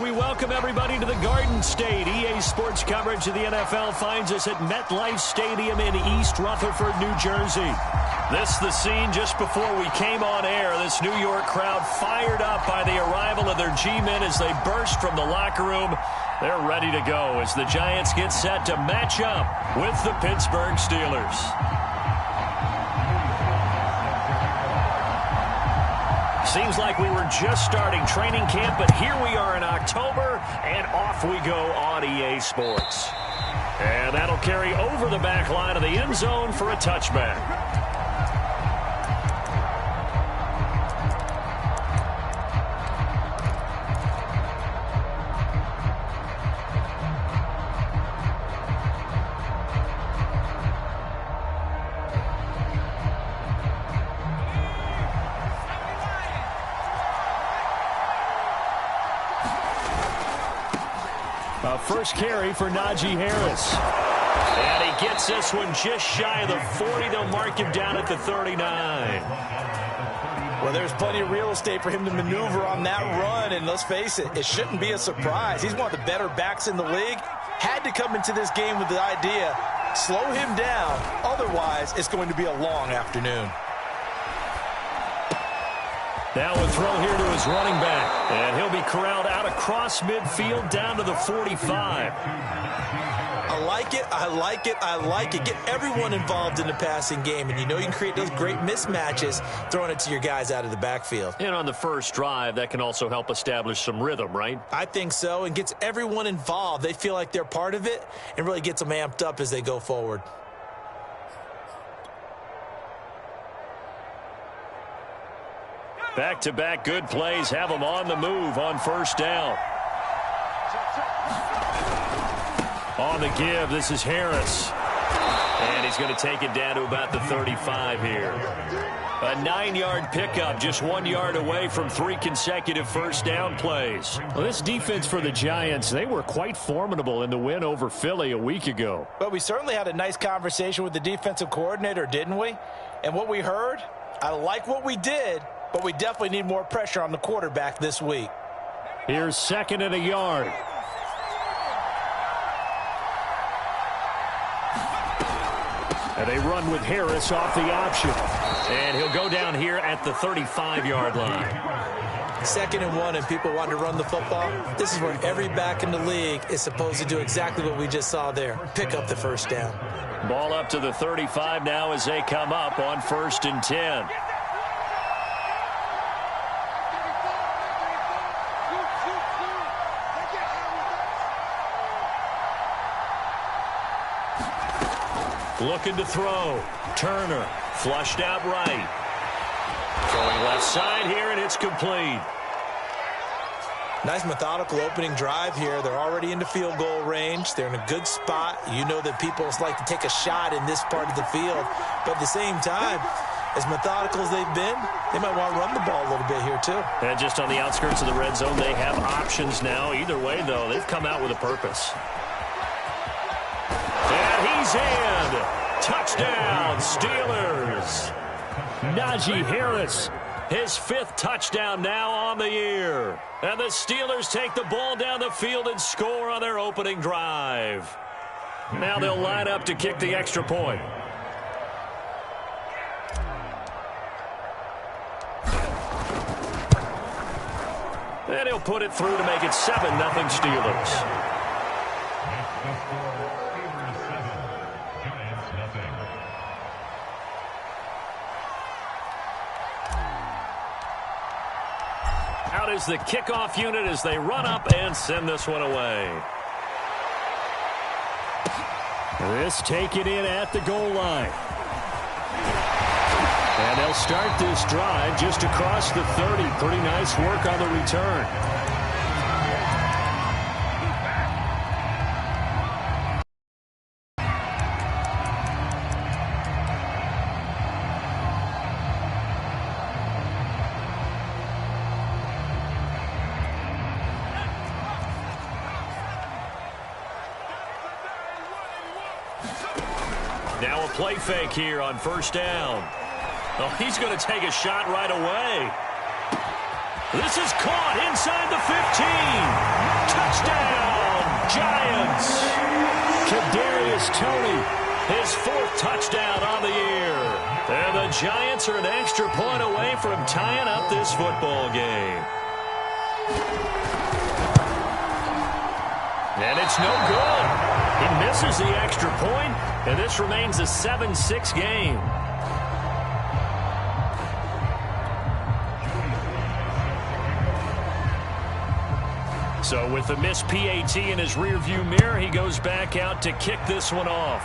We welcome everybody to the Garden State. EA Sports coverage of the NFL finds us at MetLife Stadium in East Rutherford, New Jersey. This the scene just before we came on air. This New York crowd fired up by the arrival of their G-men as they burst from the locker room. They're ready to go as the Giants get set to match up with the Pittsburgh Steelers. Seems like we were just starting training camp, but here we are in October, and off we go on EA Sports. And that'll carry over the back line of the end zone for a touchback. First carry for Najee Harris. And he gets this one just shy of the 40. They'll mark him down at the 39. Well, there's plenty of real estate for him to maneuver on that run. And let's face it, it shouldn't be a surprise. He's one of the better backs in the league. Had to come into this game with the idea, slow him down. Otherwise, it's going to be a long afternoon. Now a throw here to his running back. And he'll be corralled out across midfield down to the 45. I like it, I like it, I like it. Get everyone involved in the passing game. And you know you can create those great mismatches throwing it to your guys out of the backfield. And on the first drive, that can also help establish some rhythm, right? I think so, and gets everyone involved. They feel like they're part of it and really gets them amped up as they go forward. Back-to-back good plays have them on the move on first down. On the give, this is Harris. And he's going to take it down to about the 35 here. A 9-yard pickup, just 1 yard away from 3 consecutive first down plays. Well, this defense for the Giants, they were quite formidable in the win over Philly a week ago. But we certainly had a nice conversation with the defensive coordinator, didn't we? And what we heard, I like what we did, but we definitely need more pressure on the quarterback this week. Here's 2nd and a yard. And they run with Harris off the option. And he'll go down here at the 35-yard line. 2nd and 1, and people want to run the football. This is where every back in the league is supposed to do exactly what we just saw there. Pick up the first down. Ball up to the 35 now as they come up on 1st and 10. Looking to throw. Turner flushed out right. Throwing left side here, and it's complete. Nice methodical opening drive here. They're already into field goal range. They're in a good spot. You know that people like to take a shot in this part of the field. But at the same time, as methodical as they've been, they might want to run the ball a little bit here too. And just on the outskirts of the red zone, they have options now. Either way, though, they've come out with a purpose. And he's in. Touchdown, Steelers. Najee Harris, his 5th touchdown now on the year. And the Steelers take the ball down the field and score on their opening drive. Now they'll line up to kick the extra point. And he'll put it through to make it 7-0 Steelers. Out is the kickoff unit as they run up and send this one away. This taken in at the goal line. And they'll start this drive just across the 30. Pretty nice work on the return. Now a play fake here on first down. Oh, he's going to take a shot right away. This is caught inside the 15. Touchdown, Giants! Kadarius Toney, his 4th touchdown on the year. And the Giants are an extra point away from tying up this football game. And it's no good. He misses the extra point, and this remains a 7-6 game. So with the missed PAT in his rearview mirror, he goes back out to kick this one off.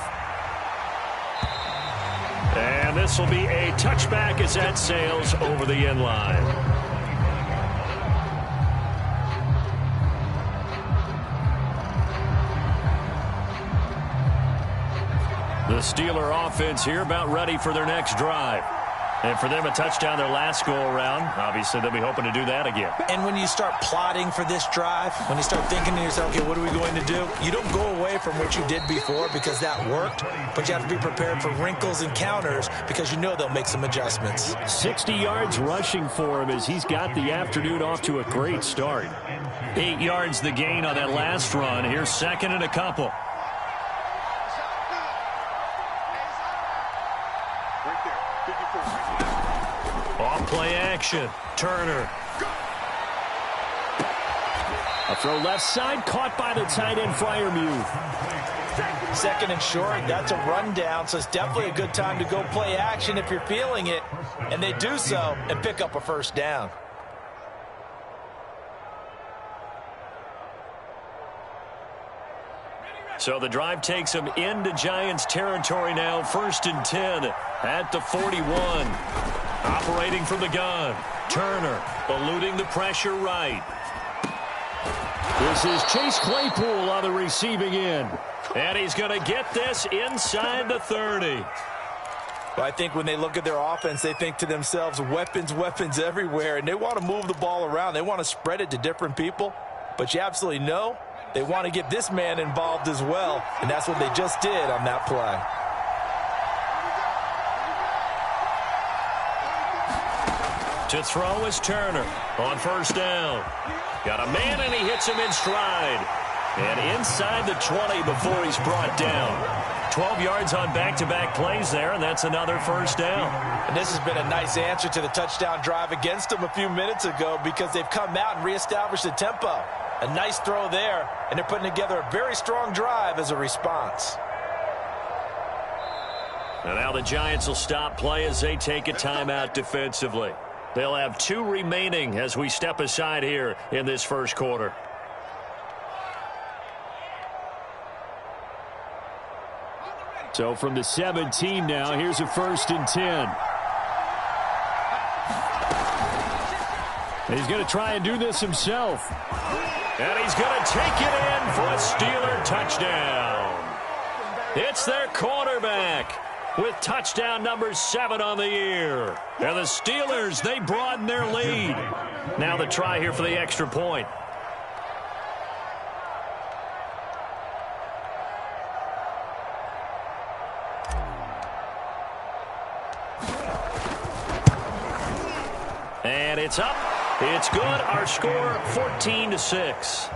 And this will be a touchback as that sails over the end line. The Steeler offense here about ready for their next drive. And for them, a touchdown their last go-around. Obviously, they'll be hoping to do that again. And when you start plotting for this drive, when you start thinking to yourself, okay, what are we going to do? You don't go away from what you did before because that worked, but you have to be prepared for wrinkles and counters because you know they'll make some adjustments. 60 yards rushing for him as he's got the afternoon off to a great start. 8 yards the gain on that last run. Here's 2nd and a couple. Off-play action. Turner. A throw left side, caught by the tight end, Freiermuth. 2nd and short, that's a rundown, so it's definitely a good time to go play action if you're feeling it. And they do so and pick up a 1st down. So the drive takes them into Giants territory now. 1st and 10 at the 41. Operating from the gun. Turner eluding the pressure right. This is Chase Claypool on the receiving end. And he's going to get this inside the 30. Well, I think when they look at their offense, they think to themselves, weapons, weapons everywhere. And they want to move the ball around. They want to spread it to different people. But you absolutely know they want to get this man involved as well. And that's what they just did on that play. To throw is Turner on 1st down. Got a man, and he hits him in stride. And inside the 20 before he's brought down. 12 yards on back-to-back plays there, and that's another 1st down. And this has been a nice answer to the touchdown drive against them a few minutes ago because they've come out and reestablished the tempo. A nice throw there, and they're putting together a very strong drive as a response. And now the Giants will stop play as they take a timeout defensively. They'll have 2 remaining as we step aside here in this 1st quarter. So from the 17 now, here's a 1st and 10. And he's going to try and do this himself. And he's going to take it in for a Steeler touchdown. It's their quarterback with touchdown number 7 on the year. And the Steelers, they broaden their lead. Now the try here for the extra point. And it's up. It's good. Our score 14-6.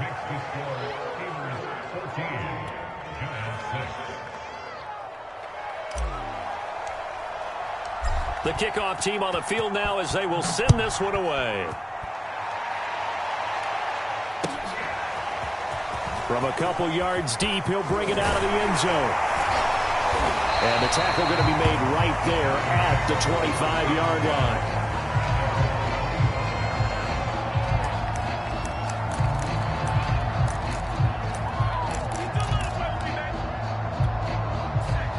The kickoff team on the field now as they will send this one away. From a couple yards deep, he'll bring it out of the end zone. And the tackle going to be made right there at the 25-yard line.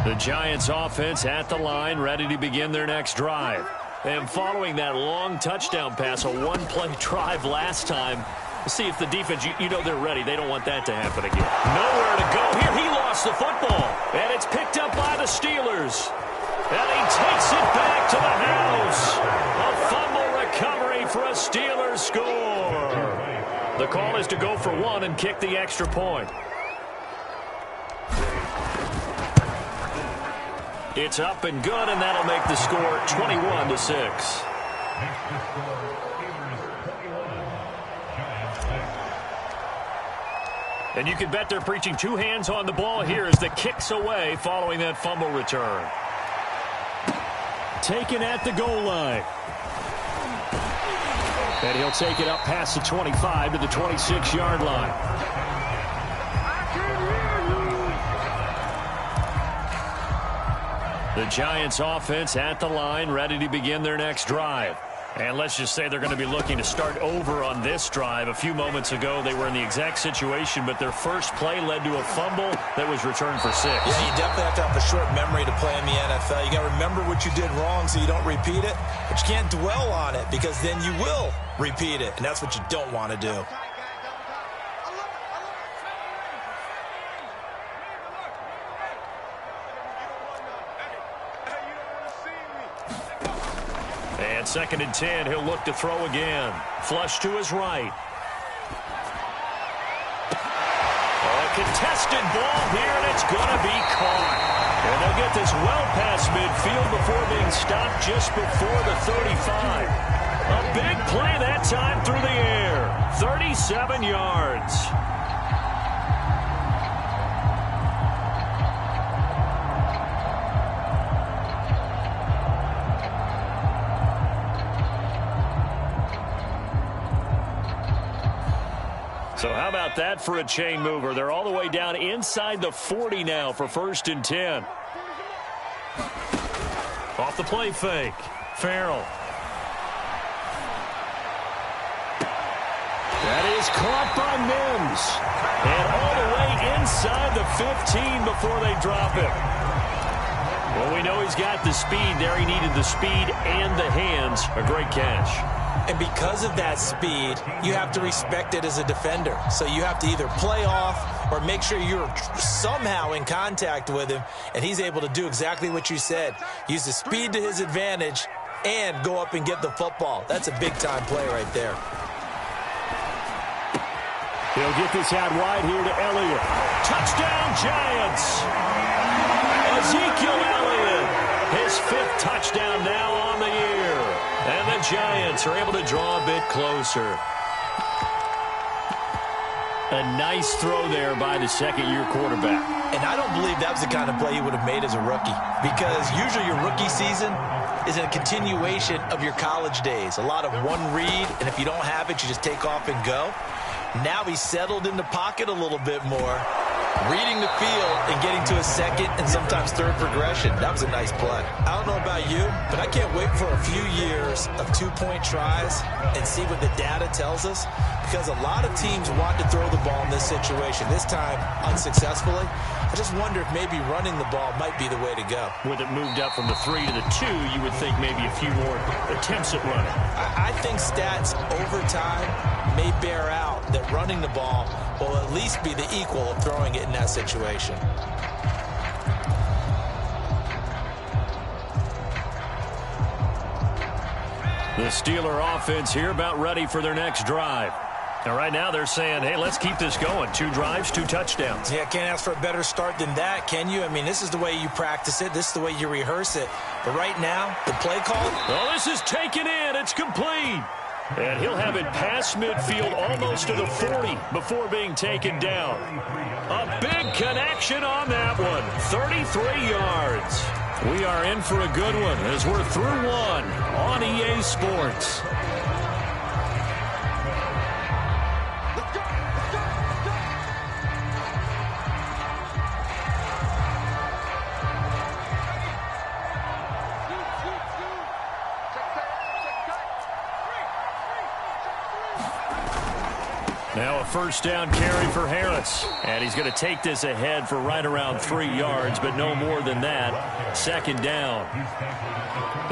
The Giants offense at the line, ready to begin their next drive. And following that long touchdown pass, a one-play drive last time, we'll see if the defense, you know they're ready. They don't want that to happen again. Nowhere to go here. He lost the football. And it's picked up by the Steelers. And he takes it back to the house. A fumble recovery for a Steelers score. The call is to go for 1 and kick the extra point. It's up and good, and that'll make the score 21-6. And you can bet they're preaching two hands on the ball here as the kick's away following that fumble return. Taken at the goal line. And he'll take it up past the 25 to the 26-yard line. The Giants offense at the line, ready to begin their next drive. And let's just say they're going to be looking to start over on this drive. A few moments ago, they were in the exact situation, but their first play led to a fumble that was returned for 6. Yeah, you definitely have to have a short memory to play in the NFL. You got to remember what you did wrong so you don't repeat it, but you can't dwell on it because then you will repeat it, and that's what you don't want to do. And 2nd and 10, he'll look to throw again. Flush to his right. A contested ball here, and it's going to be caught. And they'll get this well past midfield before being stopped just before the 35. A big play that time through the air. 37 yards. So how about that for a chain mover? They're all the way down inside the 40 now for 1st and 10. Off the play fake. Farrell. That is caught by Mims. And all the way inside the 15 before they drop him. Well, we know he's got the speed there. He needed the speed and the hands. A great catch. And because of that speed, you have to respect it as a defender. So you have to either play off or make sure you're somehow in contact with him, and he's able to do exactly what you said. Use the speed to his advantage and go up and get the football. That's a big-time play right there. He'll get this out wide here to Elliott. Touchdown, Giants! Ezekiel Elliott, his 5th touchdown now on the year. And the Giants are able to draw a bit closer. A nice throw there by the second-year quarterback. And I don't believe that was the kind of play he would have made as a rookie, because usually your rookie season is a continuation of your college days. A lot of one read, and if you don't have it, you just take off and go. Now he's settled in the pocket a little bit more, reading the field and getting to a second and sometimes third progression. That was a nice play. I don't know about you, but I can't wait for a few years of two-point tries and see what the data tells us, because a lot of teams want to throw the ball in this situation, this time unsuccessfully. I just wonder if maybe running the ball might be the way to go. With it moved up from the 3 to the 2, you would think maybe a few more attempts at running. I think stats over time may bear out that running the ball will at least be the equal of throwing it in that situation. The Steeler offense here about ready for their next drive. And right now they're saying, hey, let's keep this going. 2 drives, 2 touchdowns. Yeah, can't ask for a better start than that, can you? I mean, this is the way you practice it. This is the way you rehearse it. But right now, the play call. Oh, this is taken in. It's complete. And he'll have it past midfield almost to the 40 before being taken down. A big connection on that one. 33 yards. We are in for a good one as we're through one on EA Sports. Now a first down carry for Harris. And he's going to take this ahead for right around 3 yards, but no more than that. 2nd down.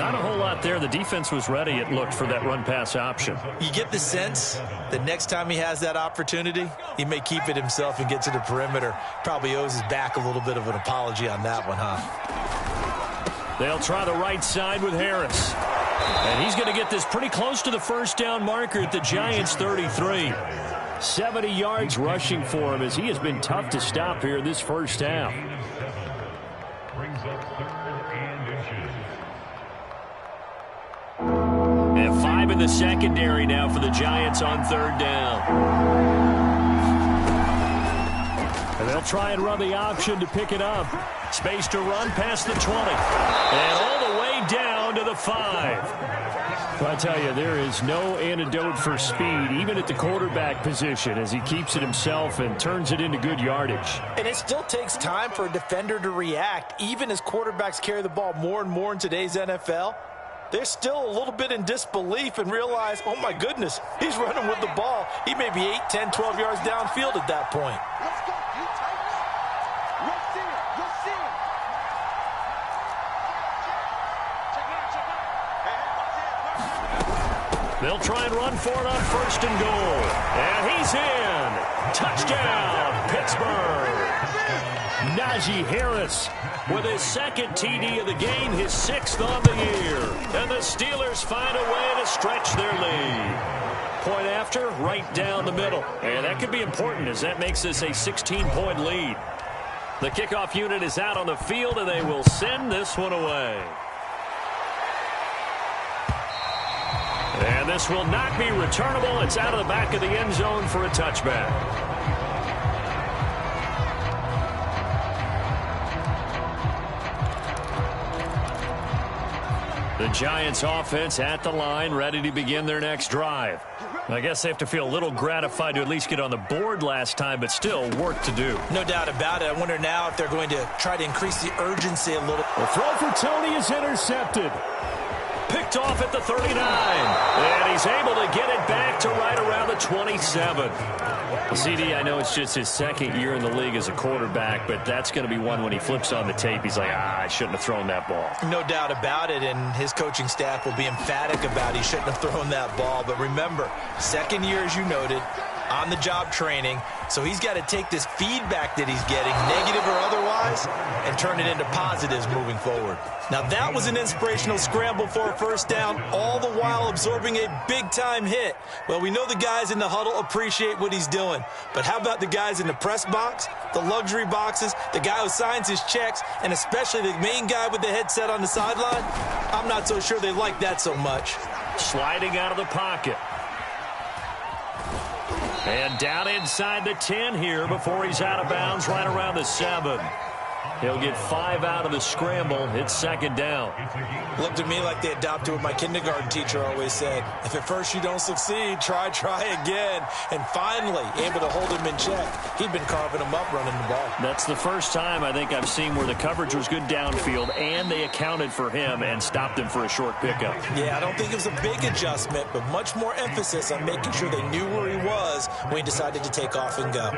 Not a whole lot there. The defense was ready, it looked, for that run-pass option. You get the sense that next time he has that opportunity, he may keep it himself and get to the perimeter. Probably owes his back a little bit of an apology on that one, huh? They'll try the right side with Harris. And he's going to get this pretty close to the first down marker at the Giants' 33. 70 yards rushing for him as he has been tough to stop here this first half. And 5 in the secondary now for the Giants on 3rd down. try and run the option to pick it up. Space to run past the 20. And all the way down to the 5. Well, I tell you, there is no antidote for speed, even at the quarterback position, as he keeps it himself and turns it into good yardage. And it still takes time for a defender to react, even as quarterbacks carry the ball more and more in today's NFL. They're still a little bit in disbelief and realize, oh my goodness, he's running with the ball. He may be 8, 10, 12 yards downfield at that point. Let's go. You tighten up. You'll see it. You'll see it. Check it out. They'll try and run for it on 1st and goal. And he's in. Touchdown, Pittsburgh. Najee Harris with his 2nd TD of the game, his 6th on the year. And the Steelers find a way to stretch their lead. Point after, right down the middle. And that could be important as that makes this a 16-point lead. The kickoff unit is out on the field, and they will send this one away. And this will not be returnable. It's out of the back of the end zone for a touchback. The Giants offense at the line, ready to begin their next drive. I guess they have to feel a little gratified to at least get on the board last time, but still work to do. No doubt about it. I wonder now if they're going to try to increase the urgency a little. The throw for Tony is intercepted. Picked off at the 39. And he's able to get it back to right around the 27. CD, I know it's just his 2nd year in the league as a quarterback, but that's going to be one when he flips on the tape. He's like, I shouldn't have thrown that ball. No doubt about it, and his coaching staff will be emphatic about he shouldn't have thrown that ball. But remember, 2nd year, as you noted, on-the-job training, so he's got to take this feedback that he's getting, negative or otherwise, and turn it into positives moving forward. Now, that was an inspirational scramble for a 1st down, all the while absorbing a big-time hit. Well, we know the guys in the huddle appreciate what he's doing, but how about the guys in the press box, the luxury boxes, the guy who signs his checks, and especially the main guy with the headset on the sideline? I'm not so sure they like that so much. Sliding out of the pocket. And down inside the 10 here before he's out of bounds right around the 7. He'll get 5 out of the scramble. It's 2nd down. Looked at me like they adopted what my kindergarten teacher always said. If at first you don't succeed, try again. And finally, able to hold him in check. He'd been carving him up running the ball. That's the first time I think I've seen where the coverage was good downfield and they accounted for him and stopped him for a short pickup. Yeah, I don't think it was a big adjustment, but much more emphasis on making sure they knew where he was when he decided to take off and go.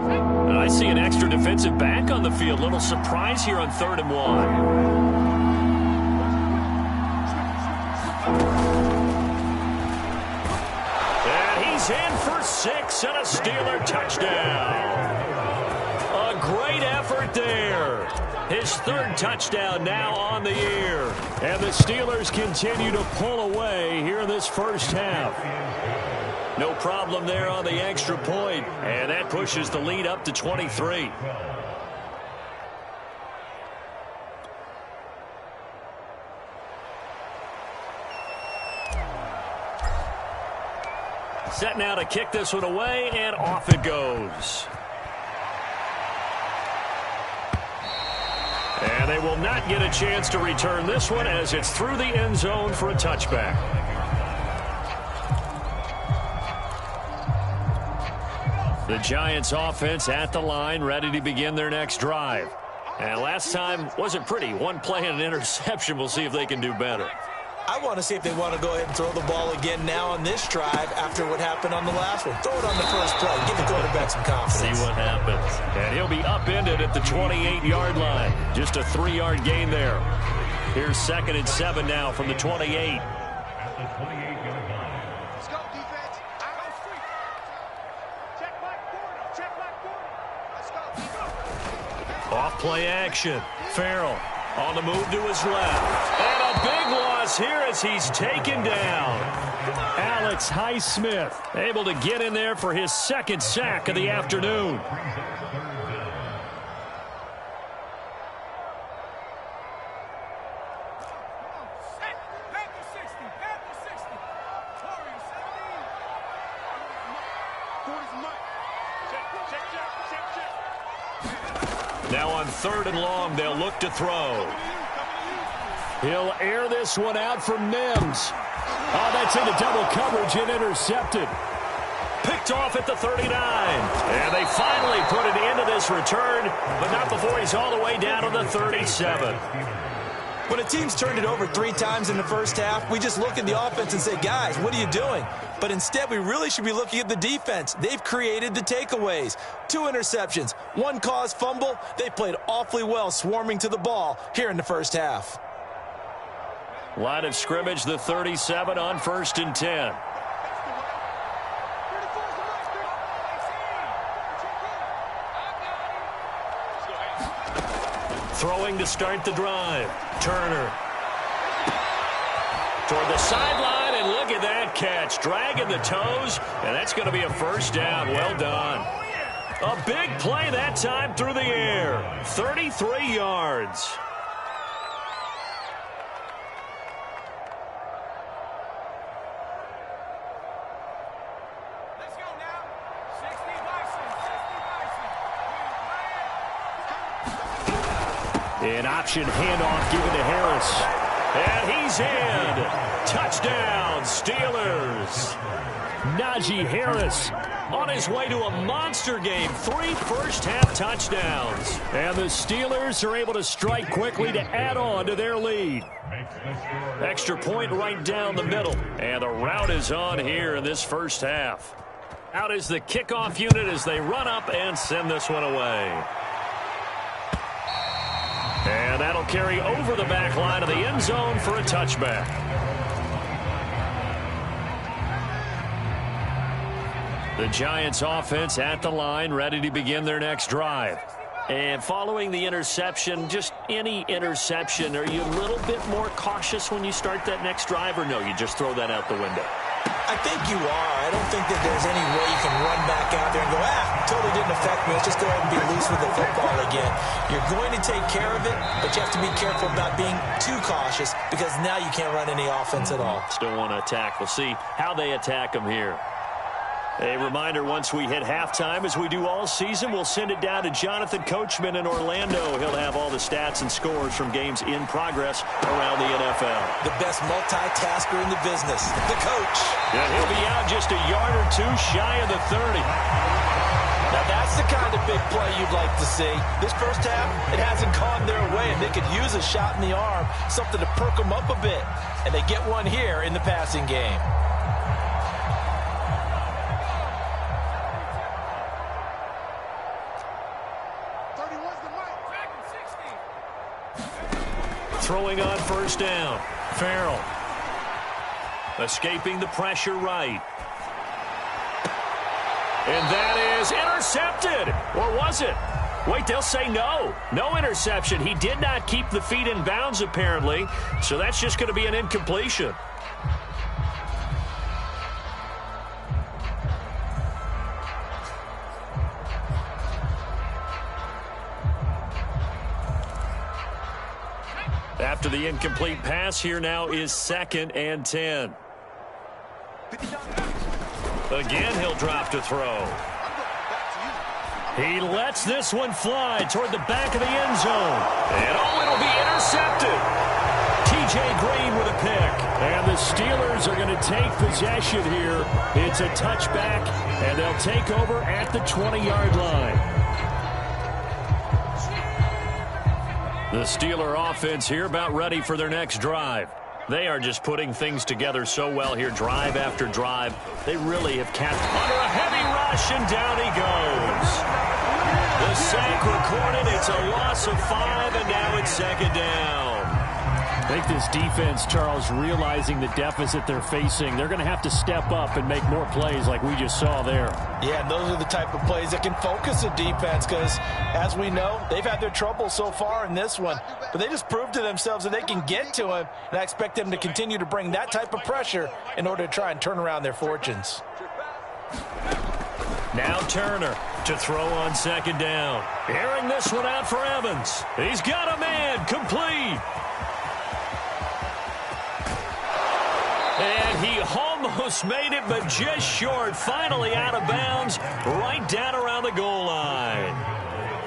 I see an extra defensive back on the field. Little surprise here on 3rd and 1. And he's in for 6 and a Steeler touchdown. A great effort there. His 3rd touchdown now on the year. And the Steelers continue to pull away here in this 1st half. No problem there on the extra point, and that pushes the lead up to 23. Set now to kick this one away, and off it goes. And they will not get a chance to return this one as it's through the end zone for a touchback. The Giants offense at the line, ready to begin their next drive. And last time wasn't pretty. One play and an interception. We'll see if they can do better. I want to see if they want to go ahead and throw the ball again now on this drive after what happened on the last one. Throw it on the first play. Give the quarterback some confidence. See what happens. And he'll be upended at the 28-yard line. Just a 3-yard gain there. Here's 2nd and 7 now from the 28. Off play action. Farrell on the move to his left. And a big loss here as he's taken down. Alex Highsmith able to get in there for his 2nd sack of the afternoon. Now on 3rd and long, they'll look to throw. He'll air this one out for Mims. Oh, that's into double coverage and intercepted. Picked off at the 39. And they finally put it into this return, but not before he's all the way down to the 37. When a team's turned it over 3 times in the first half, we just look at the offense and say, guys, what are you doing? But instead, we really should be looking at the defense. They've created the takeaways. 2 interceptions, 1 caused fumble. They played awfully well swarming to the ball here in the first half. Line of scrimmage, the 37 on 1st and 10. Throwing to start the drive. Turner. Toward the sideline, and look at that catch. Dragging the toes, and that's going to be a first down. Well done. A big play that time through the air. 33 yards. An option handoff given to Harris. And he's in. Touchdown, Steelers. Najee Harris on his way to a monster game. 3 first-half touchdowns. And the Steelers are able to strike quickly to add on to their lead. Extra point right down the middle. And the route is on here in this first half. Out is the kickoff unit as they run up and send this one away. And that'll carry over the back line of the end zone for a touchback. The Giants offense at the line, ready to begin their next drive. And following the interception, just any interception, are you a little bit more cautious when you start that next drive, or no, you just throw that out the window? I think you are. I don't think that there's any way you can run back out there and go, totally didn't affect me. Let's just go ahead and be loose with the football again. You're going to take care of it, but you have to be careful about being too cautious because now you can't run any offense at all. Still want to attack. We'll see how they attack them here. A reminder, once we hit halftime, as we do all season, we'll send it down to Jonathan Coachman in Orlando. He'll have all the stats and scores from games in progress around the NFL. The best multitasker in the business, the coach. And he'll be out just a yard or 2 shy of the 30. Now that's the kind of big play you'd like to see. This first half, it hasn't gone their way, and they could use a shot in the arm, something to perk them up a bit. And they get one here in the passing game. Throwing on first down. Farrell. Escaping the pressure right. And that is intercepted. Or was it? Wait, they'll say no. No interception. He did not keep the feet in bounds, apparently. So that's just going to be an incompletion. After the incomplete pass, here now is 2nd and 10. Again, he'll drop to throw. He lets this one fly toward the back of the end zone. And it'll be intercepted. T.J. Green with a pick. And the Steelers are going to take possession here. It's a touchback, and they'll take over at the 20-yard line. The Steeler offense here about ready for their next drive. They are just putting things together so well here, drive after drive. They really have kept under a heavy rush, and down he goes. The sack recorded. It's a loss of 5, and now it's 2nd down. I think this defense, Charles, realizing the deficit they're facing, they're going to have to step up and make more plays like we just saw there. Yeah, and those are the type of plays that can focus the defense because, as we know, they've had their trouble so far in this one. But they just proved to themselves that they can get to him, and I expect them to continue to bring that type of pressure in order to try and turn around their fortunes. Now Turner to throw on 2nd down. Airing this one out for Evans. He's got a man, complete. And he almost made it, but just short. Finally out of bounds, right down around the goal line.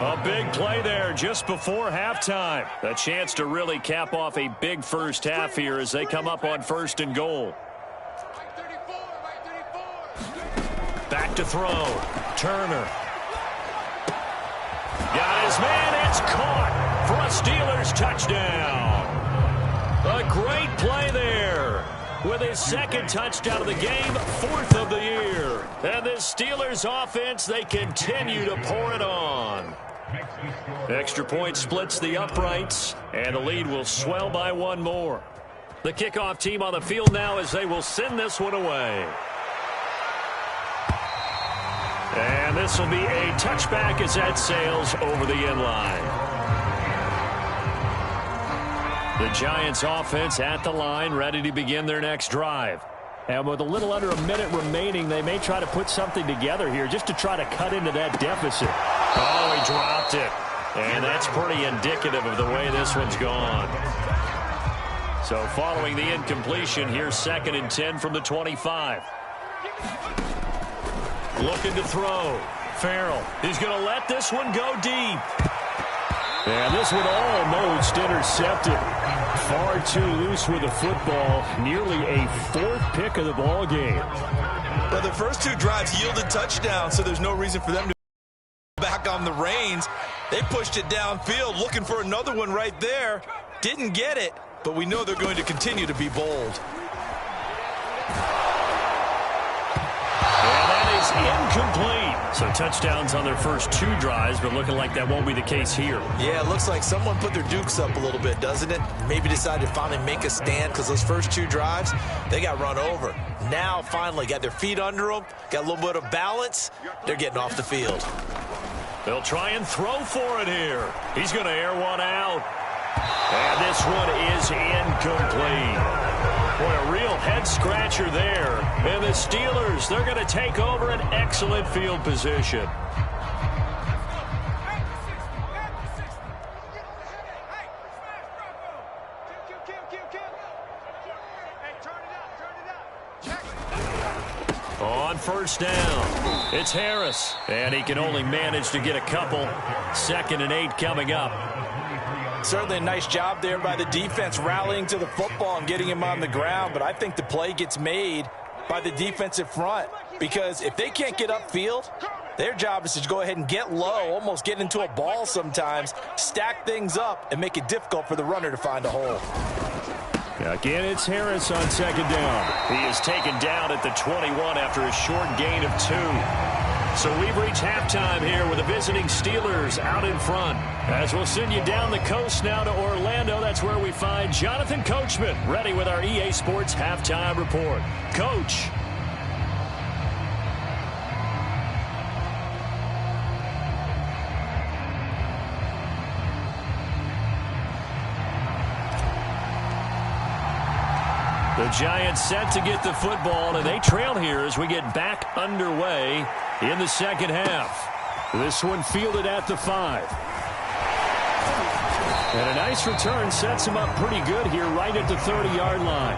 A big play there just before halftime. A chance to really cap off a big first half here as they come up on 1st and goal. Back to throw. Turner. Got his man. It's caught for a Steelers touchdown. A great play there. With his 2nd touchdown of the game, 4th of the year. And this Steelers offense, they continue to pour it on. Extra point splits the uprights, and the lead will swell by 1 more. The kickoff team on the field now as they will send this one away. And this will be a touchback as that sails over the end line. The Giants offense at the line, ready to begin their next drive. And with a little under a minute remaining, they may try to put something together here just to try to cut into that deficit. Oh, he dropped it. And that's pretty indicative of the way this one's gone. So following the incompletion, here's 2nd and 10 from the 25. Looking to throw. Farrell. He's going to let this one go deep. And this one almost intercepted. Far too loose with the football. Nearly a 4th pick of the ball game. Well, the first 2 drives yielded touchdowns, so there's no reason for them to back on the reins. They pushed it downfield, looking for another one right there. Didn't get it, but we know they're going to continue to be bold. And that is incomplete. So touchdowns on their first 2 drives, but looking like that won't be the case here. Yeah, it looks like someone put their dukes up a little bit, doesn't it? Maybe decided to finally make a stand because those first 2 drives, they got run over. Now, finally, got their feet under them, got a little bit of balance. They're getting off the field. They'll try and throw for it here. He's going to air one out. And this one is incomplete. Boy, a real head-scratcher there. And the Steelers, they're going to take over an excellent field position. On 1st down, it's Harris. And he can only manage to get a couple. 2nd and 8 coming up. Certainly a nice job there by the defense rallying to the football and getting him on the ground, but I think the play gets made by the defensive front because if they can't get upfield, their job is to go ahead and get low, almost get into a ball sometimes, stack things up, and make it difficult for the runner to find a hole. Again, it's Harris on 2nd down. He is taken down at the 21 after a short gain of 2. So we've reached halftime here with the visiting Steelers out in front. As we'll send you down the coast now to Orlando, that's where we find Jonathan Coachman ready with our EA Sports Halftime Report. Coach. The Giants set to get the football, and they trail here as we get back underway in the 2nd half. This one fielded at the 5. And a nice return sets him up pretty good here right at the 30-yard line.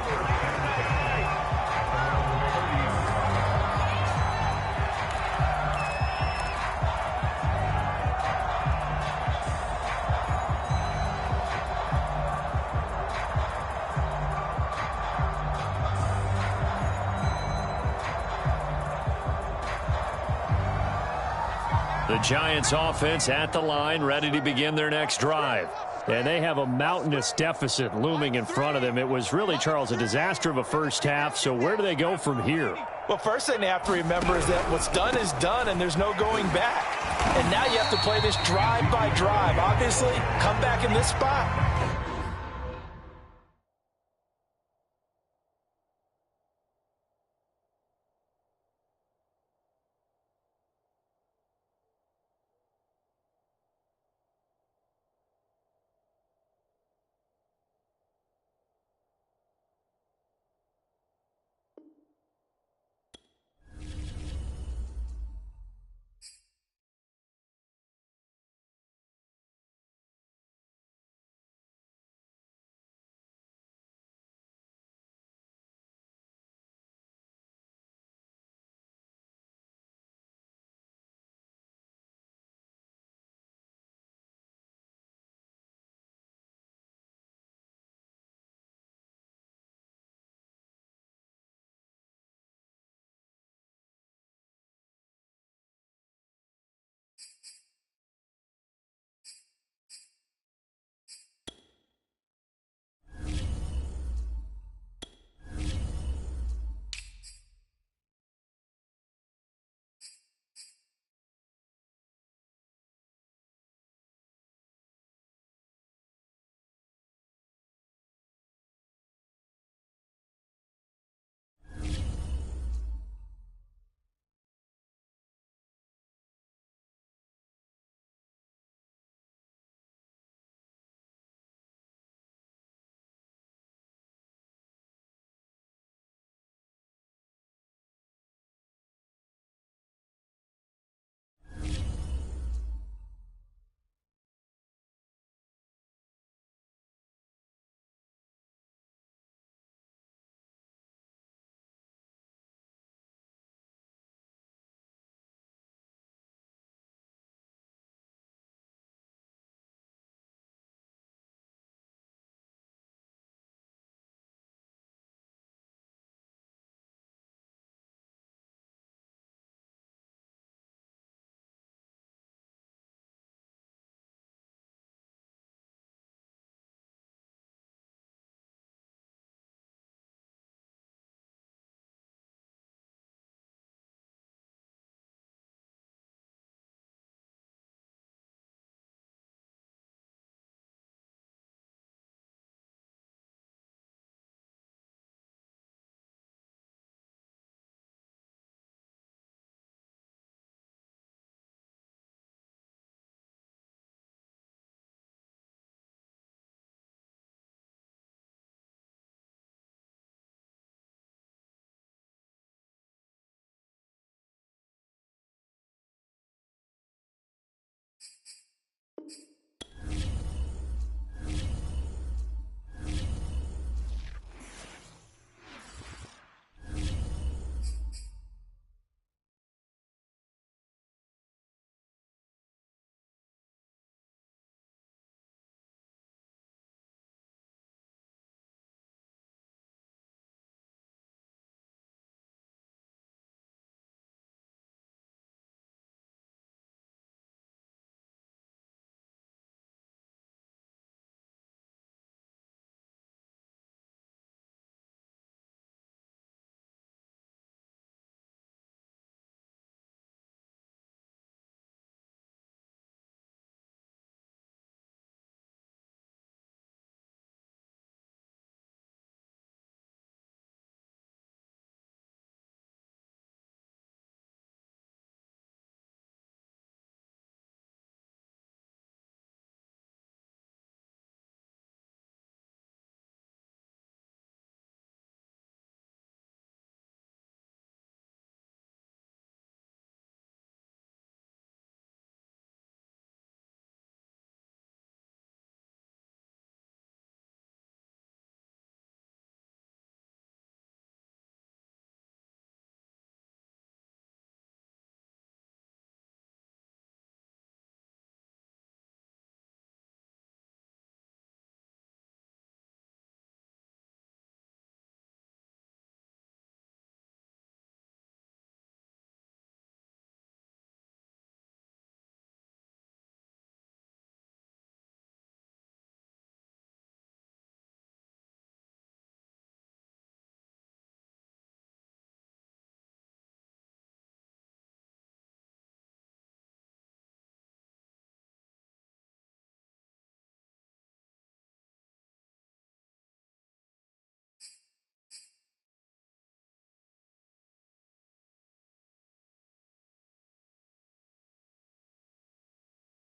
The Giants offense at the line, ready to begin their next drive. And they have a mountainous deficit looming in front of them. It was really, Charles, a disaster of a first half. So where do they go from here? Well, first thing they have to remember is that what's done is done, and there's no going back. And now you have to play this drive by drive. Obviously, come back in this spot,